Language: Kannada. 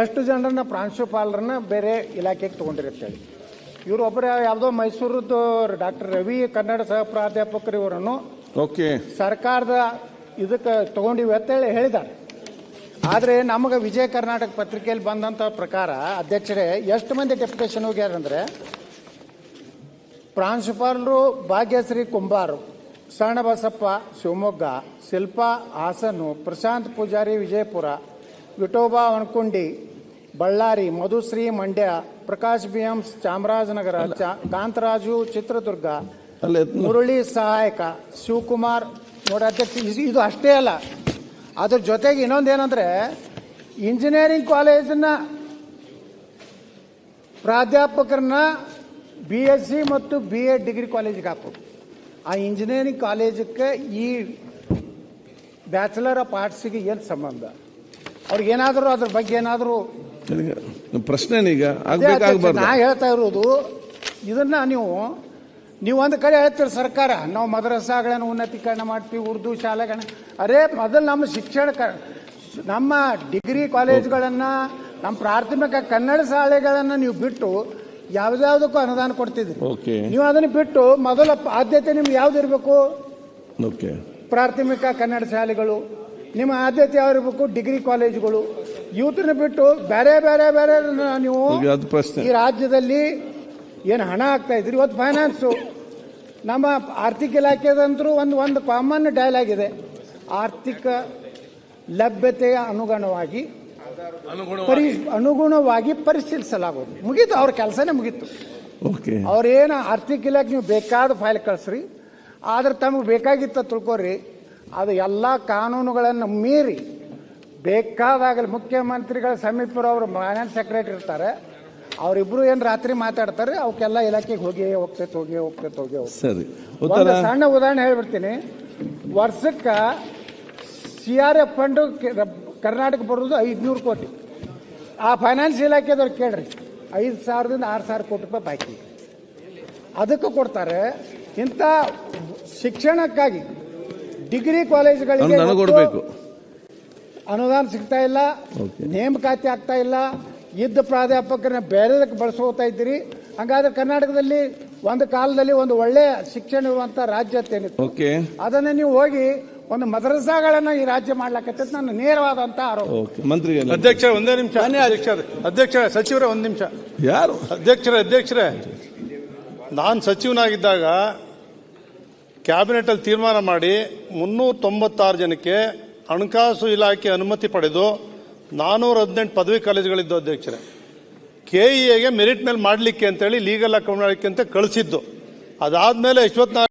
ಎಷ್ಟು ಜನರನ್ನ ಪ್ರಾಂಶುಪಾಲರನ್ನ ಬೇರೆ ಇಲಾಖೆಗೆ ತೊಗೊಂಡಿರುತ್ತೇಳಿ. ಇವರು ಒಬ್ಬರ ಯಾವುದೋ ಮೈಸೂರದ್ದು ಡಾಕ್ಟರ್ ರವಿ ಕನ್ನಡ ಸಹ ಪ್ರಾಧ್ಯಾಪಕರು ಇವರನ್ನು ಸರ್ಕಾರದ ಇದಕ್ಕೆ ತಗೊಂಡಿವಿ ಅಂತೇಳಿ ಹೇಳಿದ್ದಾರೆ. ಆದರೆ ನಮಗೆ ವಿಜಯ ಕರ್ನಾಟಕ ಪತ್ರಿಕೆಯಲ್ಲಿ ಬಂದಂಥ ಪ್ರಕಾರ ಅಧ್ಯಕ್ಷರೇ ಎಷ್ಟು ಮಂದಿ ಡೆಪ್ಯುಟೇಷನ್ ಹೋಗ್ಯಾರಂದ್ರೆ ಪ್ರಾಂಶುಪಾಲರು ಭಾಗ್ಯಶ್ರೀ ಕುಂಬಾರು, ಶರಣಬಸಪ್ಪ ಶಿವಮೊಗ್ಗ, ಶಿಲ್ಪಾ ಹಾಸನು, ಪ್ರಶಾಂತ್ ಪೂಜಾರಿ ವಿಜಯಪುರ, ವಿಠೋಬಾ ವಣಕುಂಡಿ ಬಳ್ಳಾರಿ, ಮಧುಶ್ರೀ ಮಂಡ್ಯ, ಪ್ರಕಾಶ್ BM ಚಾಮರಾಜನಗರ, ಕಾಂತರಾಜು ಚಿತ್ರದುರ್ಗ, ಮುರಳಿ ಸಹಾಯಕ, ಶಿವಕುಮಾರ್. ನೋಡಿ ಅಧ್ಯಕ್ಷ, ಇದು ಅಷ್ಟೇ ಅಲ್ಲ, ಅದ್ರ ಜೊತೆಗೆ ಇನ್ನೊಂದೇನಂದ್ರೆ ಇಂಜಿನಿಯರಿಂಗ್ ಕಾಲೇಜಿನ ಪ್ರಾಧ್ಯಾಪಕರನ್ನ BSc ಮತ್ತು BA ಡಿಗ್ರಿ ಕಾಲೇಜಿಗೆ ಹಾಕೋದು. ಆ ಇಂಜಿನಿಯರಿಂಗ್ ಕಾಲೇಜಕ್ಕೆ ಈ ಬ್ಯಾಚುಲರ್ ಆಫ್ ಆರ್ಟ್ಸ್ಗೆ ಏನು ಸಂಬಂಧ? ಅವ್ರಿಗೇನಾದರೂ ಅದ್ರ ಬಗ್ಗೆ ಏನಾದರೂ ಪ್ರಶ್ನೆ ನಾ ಹೇಳ್ತಾ ಇರೋದು ಇದನ್ನ ನೀವು ಒಂದು ಕಡೆ ಹೇಳ್ತೀರಿ ಸರ್ಕಾರ ನಾವು ಮದ್ರಸಾಗಳನ್ನು ಉನ್ನತೀಕರಣ ಮಾಡ್ತೀವಿ, ಉರ್ದು ಶಾಲೆಗಳನ್ನ. ಅರೇ ಮೊದಲು ನಮ್ಮ ಶಿಕ್ಷಣ ನಮ್ಮ ಡಿಗ್ರಿ ಕಾಲೇಜ್ಗಳನ್ನ ನಮ್ಮ ಪ್ರಾಥಮಿಕ ಕನ್ನಡ ಶಾಲೆಗಳನ್ನು ನೀವು ಬಿಟ್ಟು ಯಾವ್ದಾವುದಕ್ಕೂ ಅನುದಾನ ಕೊಡ್ತಿದ್ರಿ. ನೀವು ಅದನ್ನು ಬಿಟ್ಟು ಮೊದಲ ಆದ್ಯತೆ ನಿಮ್ಗೆ ಯಾವ್ದು ಇರಬೇಕು? ಪ್ರಾಥಮಿಕ ಕನ್ನಡ ಶಾಲೆಗಳು. ನಿಮ್ಮ ಆದ್ಯತೆ ಯಾವ ಇರಬೇಕು? ಡಿಗ್ರಿ ಕಾಲೇಜುಗಳು. ಯೂತ್ನ ಬಿಟ್ಟು ಬೇರೆ ಬೇರೆ ಬೇರೆ ನೀವು ಈ ರಾಜ್ಯದಲ್ಲಿ ಏನು ಹಣ ಆಗ್ತಾ ಇದ್ರಿ. ಇವತ್ತು ಫೈನಾನ್ಸು ನಮ್ಮ ಆರ್ಥಿಕ ಇಲಾಖೆದಂತರೂ ಒಂದು ಕಾಮನ್ ಡೈಲಾಗ್ ಇದೆ, ಆರ್ಥಿಕ ಲಭ್ಯತೆಯ ಅನುಗುಣವಾಗಿ ಪರಿಶೀಲಿಸಲಾಗುವುದು. ಮುಗೀತು, ಅವ್ರ ಕೆಲಸನೇ ಮುಗೀತು. ಅವ್ರೇನು ಆರ್ಥಿಕ ಇಲಾಖೆ ನೀವು ಬೇಕಾದ ಫೈಲ್ ಕಳಿಸ್ರಿ, ಆದ್ರೆ ತಮಗೆ ಬೇಕಾಗಿತ್ತ ತಿಳ್ಕೊರಿ, ಅದು ಎಲ್ಲ ಕಾನೂನುಗಳನ್ನು ಮೀರಿ ಬೇಕಾದಾಗಲಿ ಮುಖ್ಯಮಂತ್ರಿಗಳ ಸಮೀಪರು ಅವರು ಫೈನಾನ್ಸ್ ಸೆಕ್ರೆಟರಿ ಇರ್ತಾರೆ, ಅವರಿಬ್ರು ಏನು ರಾತ್ರಿ ಮಾತಾಡ್ತಾರೆ, ಅವಕ್ಕೆಲ್ಲ ಇಲಾಖೆಗೆ ಹೋಗಿ ಹೋಗ್ತೈತೆ. ಒಂದು ಸಣ್ಣ ಉದಾಹರಣೆ ಹೇಳ್ಬಿಡ್ತೀನಿ. ವರ್ಷಕ್ಕೆ CRF ಫಂಡ್ ಕರ್ನಾಟಕ ಬರೋದು 500 ಕೋಟಿ. ಆ ಫೈನಾನ್ಸ್ ಇಲಾಖೆದವ್ರು ಕೇಳ್ರಿ, 5,000ದಿಂದ 6,000 ಕೋಟಿ ರೂಪಾಯಿ ಬಾಕಿ ಅದಕ್ಕೆ ಕೊಡ್ತಾರೆ. ಇಂಥ ಶಿಕ್ಷಣಕ್ಕಾಗಿ ಡಿಗ್ರಿ ಕಾಲೇಜುಗಳಿಗೆ ಅನುದಾನ ಸಿಗ್ತಾ ಇಲ್ಲ, ನೇಮಕಾತಿ ಆಗ್ತಾ ಇಲ್ಲ, ಇದ್ದ ಪ್ರಾಧ್ಯಾಪಕರನ್ನ ಬೇರೆದಕ್ಕೆ ಬಳಸ್ಕೋತಾ ಇದ್ದೀರಿ. ಹಂಗಾದ್ರೆ ಕರ್ನಾಟಕದಲ್ಲಿ ಒಂದು ಕಾಲದಲ್ಲಿ ಒಂದು ಒಳ್ಳೆ ಶಿಕ್ಷಣ ಇರುವಂತ ರಾಜ್ಯ ಅಂತೇನಿತ್ತು, ಅದನ್ನ ನೀವು ಹೋಗಿ ಒಂದು ಮದ್ರಸಾಗಳನ್ನ ಈ ರಾಜ್ಯ ಮಾಡ್ಲಕತ್ತ ನನ್ನ ನೇರವಾದಂತ ಆರೋಪ. ಅಧ್ಯಕ್ಷ ಒಂದೇ ನಿಮಿಷ. ಅಧ್ಯಕ್ಷ ಸಚಿವರೇ ಒಂದು ನಿಮಿಷ. ಯಾರು ಅಧ್ಯಕ್ಷರೇ ನಾನು ಸಚಿವನಾಗಿದ್ದಾಗ ಕ್ಯಾಬಿನೆಟ್ ಅಲ್ಲಿ ತೀರ್ಮಾನ ಮಾಡಿ 396 ಜನಕ್ಕೆ ಹಣಕಾಸು ಇಲಾಖೆ ಅನುಮತಿ ಪಡೆದು 418 ಪದವಿ ಕಾಲೇಜುಗಳಿದ್ದು ಅಧ್ಯಕ್ಷರೇ. KEAಗೆ ಮೆರಿಟ್ ಮೇಲೆ ಮಾಡಲಿಕ್ಕೆ ಅಂತೇಳಿ ಲೀಗಲ್ ಅಕೌಂಟ್ ಮಾಡಲಿಕ್ಕೆ ಅಂತ ಕಳಿಸಿದ್ದು. ಅದಾದ್ಮೇಲೆ